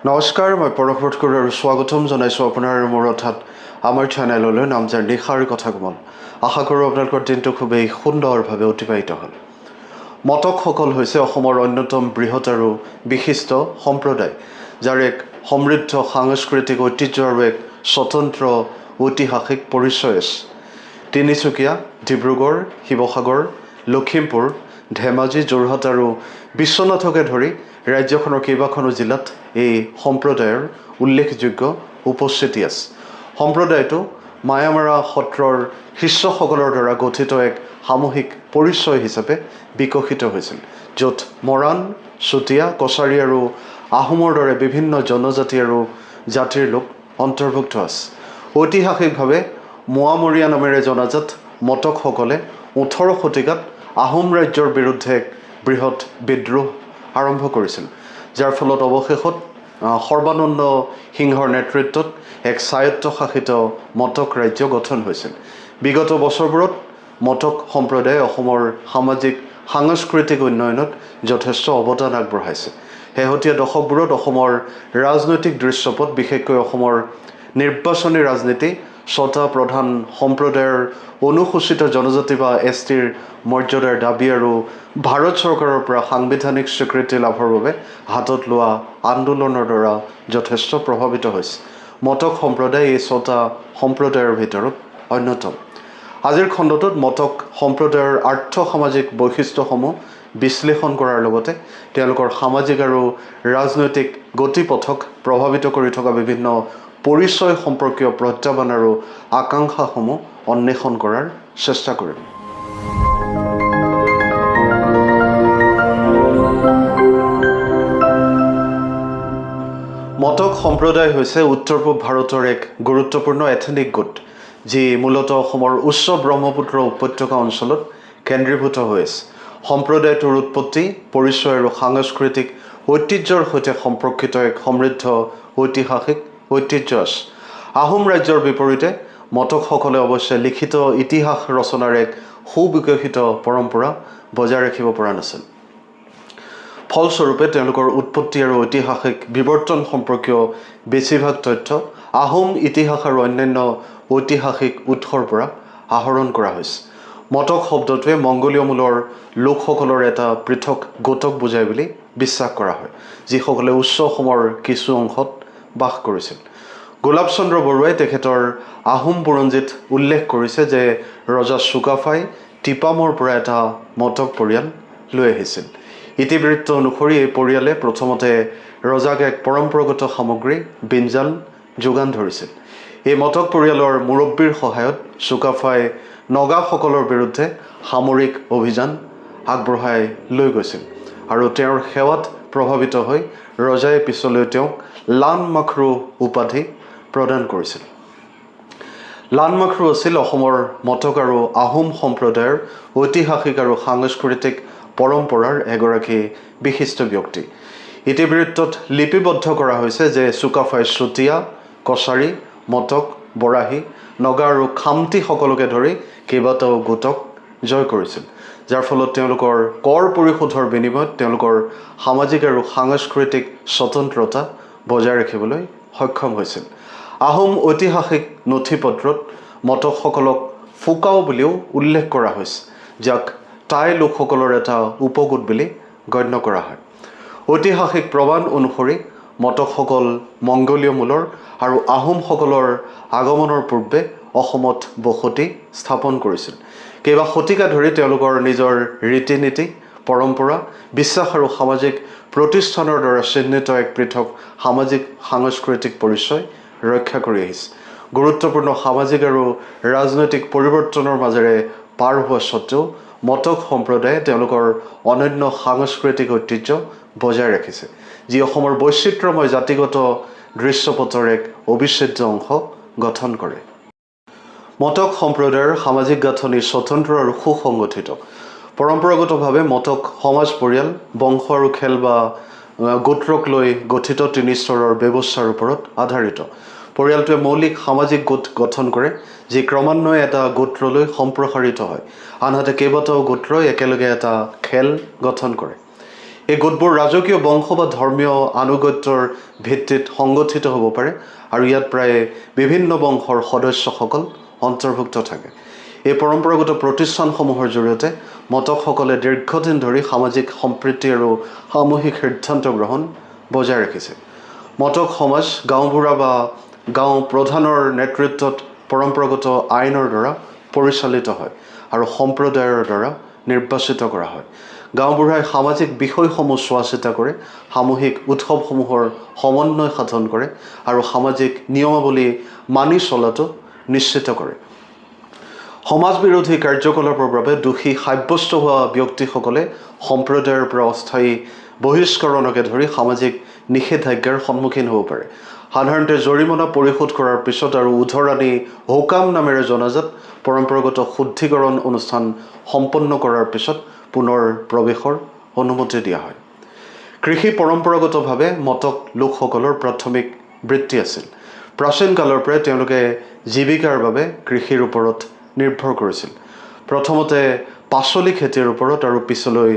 নমস্কাৰ, মই পৰৱৰ্তী কৰি আৰু স্বাগতম জনাইছোঁ আপোনাৰ মোৰ অৰ্থাৎ আমাৰ চেনেললৈ নাম যাৰ নিশাৰ কথা কমল। আশা কৰোঁ আপোনালোকৰ দিনটো খুবেই সুন্দৰভাৱে অতিবাহিত হ'ল। মটকসকল হৈছে অসমৰ অন্যতম বৃহৎ আৰু বিশিষ্ট সম্প্ৰদায়, যাৰ এক সমৃদ্ধ সাংস্কৃতিক ঐতিহ্য আৰু এক স্বতন্ত্ৰ ঐতিহাসিক পৰিচয় আছে। তিনিচুকীয়া, ডিব্ৰুগড়, শিৱসাগৰ, লখিমপুৰ, ধেমাজি, যোৰহাট আৰু বিশ্বনাথকে ধৰি ৰাজ্যখনৰ কেইবাখনো জিলাত এই সম্প্ৰদায়ৰ উল্লেখযোগ্য উপস্থিতি আছে। সম্প্ৰদায়টো মায়ামাৰা সত্ৰৰ শিষ্যসকলৰ দ্বাৰা গঠিত এক সামূহিক পৰিচয় হিচাপে বিকশিত হৈছিল, য'ত মৰাণ, চুতীয়া, কছাৰী আৰু আহোমৰ দৰে বিভিন্ন জনজাতি আৰু জাতিৰ লোক অন্তৰ্ভুক্ত আছে। ঐতিহাসিকভাৱে মোৱামৰীয়া নামেৰে জনাজাত মটকসকলে 18 শতিকাত আহোম ৰাজ্যৰ বিৰুদ্ধে এক বৃহৎ বিদ্ৰোহ আৰম্ভ কৰিছিল, যাৰ ফলত অৱশেষত সৰ্বানন্দ সিংহৰ নেতৃত্বত এক স্বায়ত্তশাসিত মটক ৰাজ্য গঠন হৈছিল। বিগত বছৰবোৰত মটক সম্প্ৰদায়ে অসমৰ সামাজিক সাংস্কৃতিক উন্নয়নত যথেষ্ট অৱদান আগবঢ়াইছে। শেহতীয়া দশকবোৰত অসমৰ ৰাজনৈতিক দৃশ্যপট, বিশেষকৈ অসমৰ নিৰ্বাচনী ৰাজনীতি, 6টা প্ৰধান সম্প্ৰদায়ৰ অনুসূচিত জনজাতি বা STৰ মৰ্যাদাৰ দাবী আৰু ভাৰত চৰকাৰৰ পৰা সাংবিধানিক স্বীকৃতি লাভৰ বাবে হাতত লোৱা আন্দোলনৰ দ্বাৰা যথেষ্ট প্ৰভাৱিত হৈছে। মটক সম্প্ৰদায় এই 6টা সম্প্ৰদায়ৰ ভিতৰত অন্যতম। আজিৰ খণ্ডটোত মটক সম্প্ৰদায়ৰ আৰ্থ-সামাজিক বৈশিষ্ট্যসমূহ বিশ্লেষণ কৰাৰ লগতে তেওঁলোকৰ সামাজিক আৰু ৰাজনৈতিক গতিপথক প্ৰভাৱিত কৰি থকা বিভিন্ন পৰিচয় সম্পৰ্কীয় প্ৰত্যাহ্বান আৰু আকাংক্ষাসমূহ অন্বেষণ কৰাৰ চেষ্টা কৰিম। মটক সম্প্ৰদায় হৈছে উত্তৰ পূব ভাৰতৰ এক গুৰুত্বপূৰ্ণ এথনিক গোট, যি মূলতঃ অসমৰ উচ্চ ব্ৰহ্মপুত্ৰ উপত্যকা অঞ্চলত কেন্দ্ৰীভূত হৈ আছে। সম্প্ৰদায়টোৰ উৎপত্তি, পৰিচয় আৰু সাংস্কৃতিক ঐতিহ্যৰ সৈতে সম্পৰ্কিত এক সমৃদ্ধ ঐতিহাসিক ঐতিহ্য আছে। আহোম ৰাজ্যৰ বিপৰীতে মটকসকলে অৱশ্যে লিখিত ইতিহাস ৰচনাৰ এক সুবিকশিত পৰম্পৰা বজাই ৰাখিব পৰা নাছিল। ফলস্বৰূপে তেওঁলোকৰ উৎপত্তি আৰু ঐতিহাসিক বিৱৰ্তন সম্পৰ্কীয় বেছিভাগ তথ্য আহোম ইতিহাস আৰু অন্যান্য ঐতিহাসিক উৎসৰ পৰা আহৰণ কৰা হৈছে। মটক শব্দটোৱে মংগোলীয় মূলৰ লোকসকলৰ এটা পৃথক গোটক বুজায় বুলি বিশ্বাস কৰা হয়, যিসকলে উচ্চ অসমৰ কিছু অংশত বাস কৰিছিল। গোলাপ চন্দ্ৰ বৰুৱাই তেখেতৰ আহোম বুৰঞ্জীত উল্লেখ কৰিছে যে ৰজা চুকাফাই টিপামৰ পৰা এটা মটক পৰিয়াল লৈ আহিছিল। ইতিবৃত্ত অনুসৰি এই পৰিয়ালে প্ৰথমতে ৰজাক এক পৰম্পৰাগত সামগ্ৰী বিঞ্জাল যোগান ধৰিছিল। এই মটক পৰিয়ালৰ মুৰব্বীৰ সহায়ত চুকাফাই নগাসকলৰ বিৰুদ্ধে সামৰিক অভিযান আগবঢ়াই লৈ গৈছিল আৰু তেওঁৰ সেৱাত প্ৰভাৱিত হৈ ৰজাই পিছলৈ তেওঁক লানমাখ্ৰু উপাধি প্ৰদান কৰিছিল। লানমাখ্ৰু আছিল অসমৰ মটক আৰু আহোম সম্প্ৰদায়ৰ ঐতিহাসিক আৰু সাংস্কৃতিক পৰম্পৰাৰ এগৰাকী বিশিষ্ট ব্যক্তি। ইতিবৃত্তত লিপিবদ্ধ কৰা হৈছে যে চুকাফাই চুতীয়া, কছাৰী, মটক, বৰাহী, নগা আৰু খামতি সকলোকে ধৰি কেইবাটাও গোটক জয় কৰিছিল, যাৰ ফলত তেওঁলোকৰ কৰ পৰিশোধৰ বিনিময়ত তেওঁলোকৰ সামাজিক আৰু সাংস্কৃতিক স্বতন্ত্ৰতা বজাই ৰাখিবলৈ সক্ষম হৈছিল। আহোম ঐতিহাসিক নথিপত্ৰত মটকসকলক ফুকাও বুলিও উল্লেখ কৰা হৈছে, যাক টাই লোকসকলৰ এটা উপগোট বুলি গণ্য কৰা হয়। ঐতিহাসিক প্ৰমাণ অনুসৰি মটকসকল মংগোলীয় মূলৰ আৰু আহোমসকলৰ আগমনৰ পূৰ্বে অসমত বসতি স্থাপন কৰিছিল। কেইবা শতিকা ধৰি তেওঁলোকৰ নিজৰ ৰীতি নীতি, পৰম্পৰা, বিশ্বাস আৰু সামাজিক প্ৰতিষ্ঠানৰ দ্বাৰা চিহ্নিত এক পৃথক সামাজিক সাংস্কৃতিক পৰিচয় ৰক্ষা কৰি আহিছে। গুৰুত্বপূৰ্ণ সামাজিক আৰু ৰাজনৈতিক পৰিৱৰ্তনৰ মাজেৰে পাৰ হোৱা স্বত্বেও মটক সম্প্ৰদায়ে তেওঁলোকৰ অনন্য সাংস্কৃতিক ঐতিহ্য বজাই ৰাখিছে, যি অসমৰ বৈচিত্ৰ্যময় জাতিগত দৃশ্যপটৰ এক অবিচ্ছেদ্য অংশ গঠন কৰে। মটক সম্প্ৰদায়ৰ সামাজিক গাঁথনি স্বতন্ত্ৰ আৰু সুসংগঠিত। পৰম্পৰাগতভাৱে মটক সমাজ পৰিয়াল, বংশ আৰু খেল বা গোত্ৰক লৈ গঠিত তিনি স্তৰৰ ব্যৱস্থাৰ ওপৰত আধাৰিত। পৰিয়ালটোৱে মৌলিক সামাজিক গোট গঠন কৰে, যি ক্ৰমান্বয়ে এটা গোত্ৰলৈ সম্প্ৰসাৰিত হয়। আনহাতে কেইবাটাও গোত্ৰই একেলগে এটা খেল গঠন কৰে। এই গোটবোৰ ৰাজকীয় বংশ বা ধৰ্মীয় আনুগত্যৰ ভিত্তিত সংগঠিত হ'ব পাৰে আৰু ইয়াত প্ৰায় বিভিন্ন বংশৰ সদস্যসকল অন্তৰ্ভুক্ত থাকে। এই পৰম্পৰাগত প্ৰতিষ্ঠানসমূহৰ জৰিয়তে মটকসকলে দীৰ্ঘদিন ধৰি সামাজিক সম্প্ৰীতি আৰু সামূহিক সিদ্ধান্ত গ্ৰহণ বজাই ৰাখিছে। মটক সমাজ গাঁওবুঢ়া বা গাঁও প্ৰধানৰ নেতৃত্বত পৰম্পৰাগত আইনৰ দ্বাৰা পৰিচালিত হয় আৰু সম্প্ৰদায়ৰ দ্বাৰা নিৰ্বাচিত কৰা হয়। গাঁওবুঢ়াই সামাজিক বিষয়সমূহ চোৱা চিতা কৰে, সামূহিক উৎসৱসমূহৰ সমন্বয় সাধন কৰে আৰু সামাজিক নিয়মাৱলী মানি চলাটো নিশ্চিত কৰে। সমাজ বিৰোধী কাৰ্যকলাপৰ বাবে দোষী সাব্যস্ত হোৱা ব্যক্তিসকলে সম্প্ৰদায়ৰ পৰা অস্থায়ী বহিষ্কৰণকে ধৰি সামাজিক নিষেধাজ্ঞাৰ সন্মুখীন হ'ব পাৰে। সাধাৰণতে জৰিমনা পৰিশোধ কৰাৰ পিছত আৰু উধৰণি হুকাম নামেৰে জনাজাত পৰম্পৰাগত শুদ্ধিকৰণ অনুষ্ঠান সম্পন্ন কৰাৰ পিছত পুনৰ প্ৰৱেশৰ অনুমতি দিয়া হয়। কৃষি পৰম্পৰাগতভাৱে মটক লোকসকলৰ প্ৰাথমিক বৃত্তি আছিল। প্ৰাচীন কালৰ পৰাই তেওঁলোকে জীৱিকাৰ বাবে কৃষিৰ ওপৰত নিৰ্ভৰ কৰিছিল। প্ৰথমতে পাচলি খেতিৰ ওপৰত আৰু পিছলৈ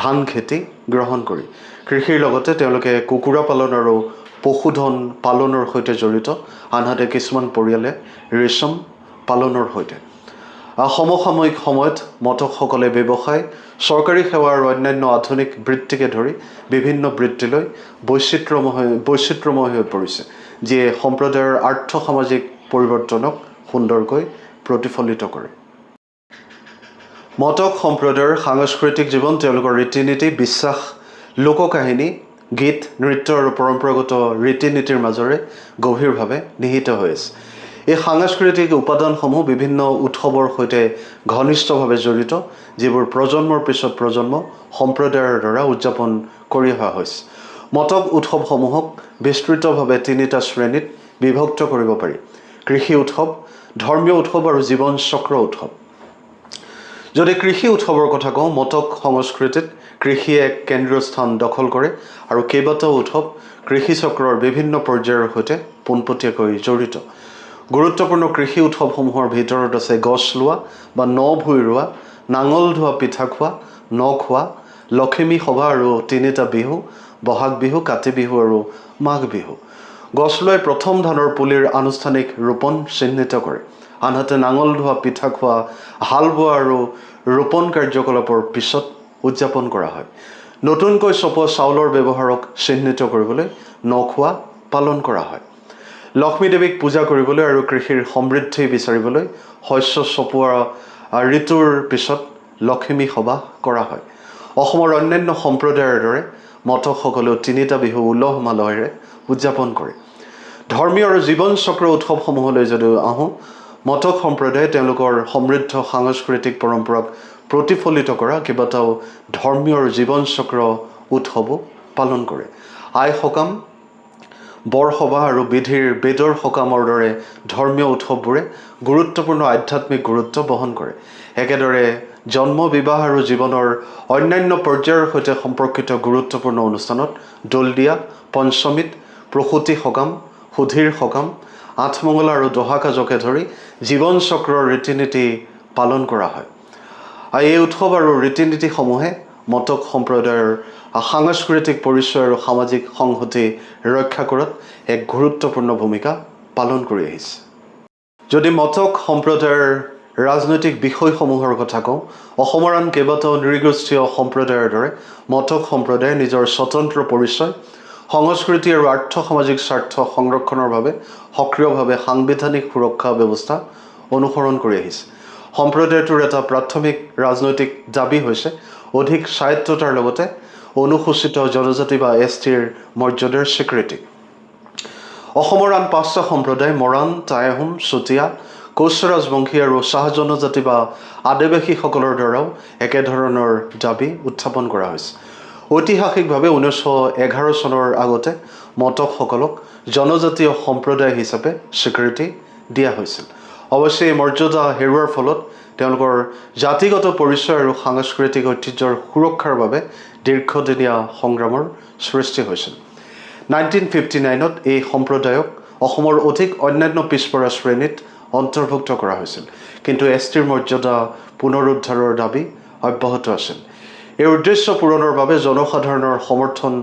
ধান খেতি গ্ৰহণ কৰি কৃষিৰ লগতে তেওঁলোকে কুকুৰা পালন আৰু পশুধন পালনৰ সৈতে জড়িত, আনহাতে কিছুমান পৰিয়ালে ৰেচম পালনৰ সৈতে। সমসাময়িক সময়ত মটকসকলে ব্যৱসায়, চৰকাৰী সেৱা আৰু অন্যান্য আধুনিক বৃত্তিকে ধৰি বিভিন্ন বৃত্তিলৈ বৈচিত্ৰ্যময় হৈ পৰিছে, যিয়ে সম্প্ৰদায়ৰ আৰ্থ-সামাজিক পৰিৱৰ্তনক সুন্দৰকৈ প্ৰতিফলিত কৰে। মটক সম্প্ৰদায়ৰ সাংস্কৃতিক জীৱন তেওঁলোকৰ ৰীতি-নীতি, বিশ্বাস, লোককাহিনী, গীত, নৃত্য আৰু পৰম্পৰাগত ৰীতি-নীতিৰ মাজেৰে গভীৰভাৱে নিহিত হৈ আছে। এই সাংস্কৃতিক উপাদানসমূহ বিভিন্ন উৎসৱৰ সৈতে ঘনিষ্ঠভাৱে জড়িত, যিবোৰ প্ৰজন্মৰ পিছত প্ৰজন্ম সম্প্ৰদায়ৰ দ্বাৰা উদযাপন কৰি অহা হৈছে। মটক উৎসৱসমূহক বিস্তৃতভাৱে তিনিটা শ্ৰেণীত বিভক্ত কৰিব পাৰি: কৃষি উৎসৱ, ধৰ্মীয় উৎসৱ আৰু জীৱন চক্ৰ উৎসৱ। যদি কৃষি উৎসৱৰ কথা কওঁ, মটক সংস্কৃতিত কৃষিয়ে এক কেন্দ্ৰীয় স্থান দখল কৰে আৰু কেইবাটাও উৎসৱ কৃষি চক্ৰৰ বিভিন্ন পৰ্যায়ৰ সৈতে পোনপটীয়াকৈ জড়িত। গুৰুত্বপূৰ্ণ কৃষি উৎসৱসমূহৰ ভিতৰত আছে গছ লোৱা বা ন ভুই ৰোৱা, নাঙল ধোৱা, পিঠা খোৱা, ন খোৱা, লখিমী সভা আৰু তিনিটা বিহু: বহাগ বিহু, কাতি বিহু আৰু মাঘ বিহু। গছ লোৱাই প্ৰথম ধানৰ পুলিৰ আনুষ্ঠানিক ৰোপণ চিহ্নিত কৰে, আনহাতে নাঙল ধোৱা, পিঠা খোৱা, হাল বোৱা আৰু ৰোপণ কাৰ্যকলাপৰ পিছত উদযাপন কৰা হয়। নতুনকৈ চপোৱা চাউলৰ ব্যৱহাৰক চিহ্নিত কৰিবলৈ ন খোৱা পালন কৰা হয়। লক্ষ্মী দেৱীক পূজা কৰিবলৈ আৰু কৃষিৰ সমৃদ্ধি বিচাৰিবলৈ শস্য চপোৱা ঋতুৰ পিছত লখিমী সভা কৰা হয়। অসমৰ অন্যান্য সম্প্ৰদায়ৰ দৰে মটকসকলেও তিনিটা বিহু উলহ মালহেৰে উদযাপন কৰে। ধৰ্মীয় আৰু জীৱন চক্ৰ উৎসৱসমূহলৈ যদি আহোঁ, মটক সম্প্ৰদায়ে তেওঁলোকৰ সমৃদ্ধ সাংস্কৃতিক পৰম্পৰাক প্ৰতিফলিত কৰা কেইবাটাও ধৰ্মীয় আৰু জীৱন চক্ৰ উৎসৱো পালন কৰে। আই সকাম, বৰসভা আৰু বেদৰ সকামৰ দৰে ধৰ্মীয় উৎসৱবোৰে গুৰুত্বপূৰ্ণ আধ্যাত্মিক গুৰুত্ব বহন কৰে। একেদৰে জন্ম, বিবাহ আৰু জীৱনৰ অন্যান্য পৰ্যায়ৰ সৈতে সম্পৰ্কিত গুৰুত্বপূৰ্ণ অনুষ্ঠানত দোল দিয়া, পঞ্চমীত প্ৰসূতি সকাম, সুধীৰ সকাম, আঠমঙলা আৰু দহা কাজকে ধৰি জীৱন চক্ৰৰ ৰীতি-নীতি পালন কৰা হয়। এই উৎসৱ আৰু ৰীতি-নীতিসমূহে মটক সম্প্ৰদায়ৰ সাংস্কৃতিক পৰিচয় আৰু সামাজিক সংহতি ৰক্ষা কৰাত এক গুৰুত্বপূৰ্ণ ভূমিকা পালন কৰি আহিছে। যদি মটক সম্প্ৰদায়ৰ ৰাজনৈতিক বিষয়সমূহৰ কথা কওঁ, অসমৰ আন কেইবাটাও নৃগোষ্ঠীয় সম্প্ৰদায়ৰ দৰে মটক সম্প্ৰদায়ে নিজৰ স্বতন্ত্ৰ পৰিচয়, সংস্কৃতি আৰু আৰ্থ-সামাজিক স্বাৰ্থ সংৰক্ষণৰ বাবে সক্ৰিয়ভাৱে সাংবিধানিক সুৰক্ষা ব্যৱস্থা অনুসৰণ কৰি আহিছে। সম্প্ৰদায়টোৰ এটা প্ৰাথমিক ৰাজনৈতিক দাবী হৈছে অধিক স্বায়ত্ততাৰ লগতে অনুসূচিত জনজাতি বা STৰ মৰ্যাদাৰ স্বীকৃতি। অসমৰ আন 5টা সম্প্ৰদায় মৰাণ, টাই আহোম, চুতীয়া, কোচ ৰাজবংশী আৰু চাহ জনজাতি বা আদিবাসীসকলৰ দ্বাৰাও একেধৰণৰ দাবী উত্থাপন কৰা হৈছে। ঐতিহাসিকভাৱে 1911 চনৰ আগতে মটকসকলক জনজাতীয় সম্প্ৰদায় হিচাপে স্বীকৃতি দিয়া হৈছিল। অৱশ্যে এই মৰ্যাদা হেৰুৱাৰ ফলত তেওঁলোকৰ জাতিগত পৰিচয় আৰু সাংস্কৃতিক ঐতিহ্যৰ সুৰক্ষাৰ বাবে দীৰ্ঘদিনীয়া সংগ্ৰামৰ সৃষ্টি হৈছিল। 1959ত এই সম্প্ৰদায়ক অসমৰ অধিক অন্যান্য পিছপৰা শ্ৰেণীত অন্তৰ্ভুক্ত কৰা হৈছিল, কিন্তু STৰ মৰ্যাদা পুনৰুদ্ধাৰৰ দাবী অব্যাহত আছিল। এই উদ্দেশ্য পূৰণৰ বাবে জনসাধাৰণৰ সমৰ্থন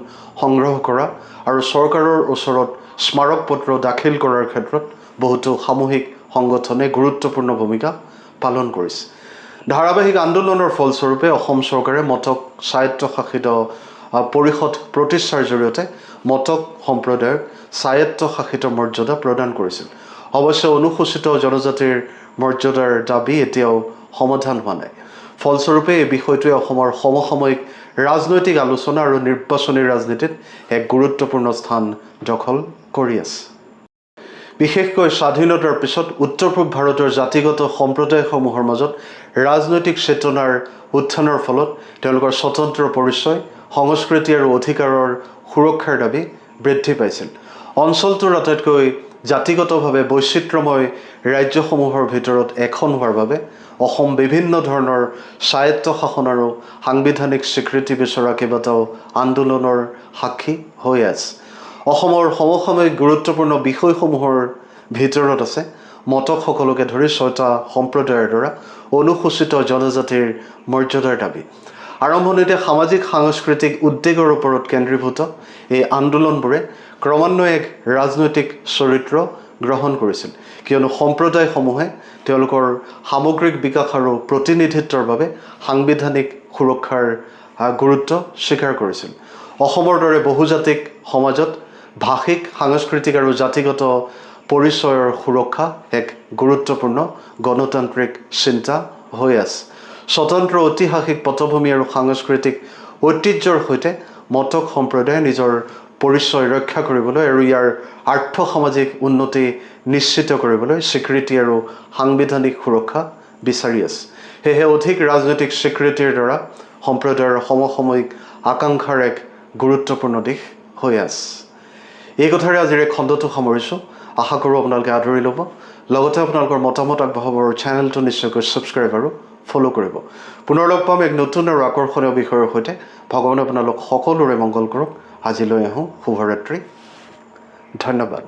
সংগ্ৰহ কৰা আৰু চৰকাৰৰ ওচৰত স্মাৰক পত্ৰ দাখিল কৰাৰ ক্ষেত্ৰত বহুতো সামূহিক সংগঠনে গুৰুত্বপূৰ্ণ ভূমিকা পালন কৰিছে। ধাৰাবাহিক আন্দোলনৰ ফলস্বৰূপে অসম চৰকাৰে মটক স্বায়ত্তশাসিত পৰিষদ প্ৰতিষ্ঠাৰ জৰিয়তে মটক সম্প্ৰদায়ক স্বায়ত্তশাসিত মৰ্যাদা প্ৰদান কৰিছিল। অৱশ্যে অনুসূচিত জনজাতিৰ মৰ্যাদাৰ দাবী এতিয়াও সমাধান হোৱা নাই। ফলস্বৰূপে এই বিষয়টোৱে অসমৰ সমসাময়িক ৰাজনৈতিক আলোচনা আৰু নিৰ্বাচনী ৰাজনীতিত এক গুৰুত্বপূৰ্ণ স্থান দখল কৰি আছে। বিশেষকৈ স্বাধীনতাৰ পিছত উত্তৰ পূব ভাৰতৰ জাতিগত সম্প্ৰদায়সমূহৰ মাজত ৰাজনৈতিক চেতনাৰ উত্থানৰ ফলত তেওঁলোকৰ স্বতন্ত্ৰ পৰিচয়, সংস্কৃতি আৰু অধিকাৰৰ সুৰক্ষাৰ দাবী বৃদ্ধি পাইছিল। অঞ্চলটোৰ আটাইতকৈ জাতিগতভাৱে বৈচিত্ৰ্যময় ৰাজ্যসমূহৰ ভিতৰত এখন হোৱাৰ বাবে অসম বিভিন্ন ধৰণৰ স্বায়ত্তশাসন আৰু সাংবিধানিক স্বীকৃতি বিচৰা কেইবাটাও আন্দোলনৰ সাক্ষী হৈ আছে। অসমৰ সমসাময়িক গুৰুত্বপূৰ্ণ বিষয়সমূহৰ ভিতৰত আছে মটকসকলকে ধৰি 6টা সম্প্ৰদায়ৰ দ্বাৰা অনুসূচিত জনজাতিৰ মৰ্যাদাৰ দাবী। আৰম্ভণিতে সামাজিক সাংস্কৃতিক উদ্বেগৰ ওপৰত কেন্দ্ৰীভূত এই আন্দোলনবোৰে ক্ৰমান্বয়ে এক ৰাজনৈতিক চৰিত্ৰ গ্ৰহণ কৰিছিল, কিয়নো সম্প্ৰদায়সমূহে তেওঁলোকৰ সামগ্ৰিক বিকাশ আৰু প্ৰতিনিধিত্বৰ বাবে সাংবিধানিক সুৰক্ষাৰ গুৰুত্ব স্বীকাৰ কৰিছিল। অসমৰ দৰে বহুজাতিক সমাজত ভাষিক, সাংস্কৃতিক আৰু জাতিগত পৰিচয়ৰ সুৰক্ষা এক গুৰুত্বপূৰ্ণ গণতান্ত্ৰিক চিন্তা হৈ আছে। স্বতন্ত্ৰ ঐতিহাসিক পটভূমি আৰু সাংস্কৃতিক ঐতিহ্যৰ সৈতে মটক সম্প্ৰদায়ে নিজৰ পৰিচয় ৰক্ষা কৰিবলৈ আৰু ইয়াৰ আৰ্থ-সামাজিক উন্নতি নিশ্চিত কৰিবলৈ স্বীকৃতি আৰু সাংবিধানিক সুৰক্ষা বিচাৰি আছে। সেয়েহে অধিক ৰাজনৈতিক স্বীকৃতিৰ দ্বাৰা সম্প্ৰদায়ৰ সমসাময়িক আকাংক্ষাৰ এক গুৰুত্বপূৰ্ণ দিশ হৈ আছে। এই কথাৰে আজিৰ এই খণ্ডটো সামৰিছোঁ। আশা কৰোঁ আপোনালোকে আদৰি ল'ব। লগতে আপোনালোকৰ মতামত আগবঢ়াব আৰু চেনেলটো নিশ্চয়কৈ ছাবস্ক্ৰাইব আৰু ফ'ল' কৰিব। পুনৰ লগ পাম এক নতুন আৰু আকৰ্ষণীয় বিষয়ৰ সৈতে। ভগৱানে আপোনালোক সকলোৰে মংগল কৰক। আজিলৈ আহোঁ। শুভৰাত্ৰি। ধন্যবাদ।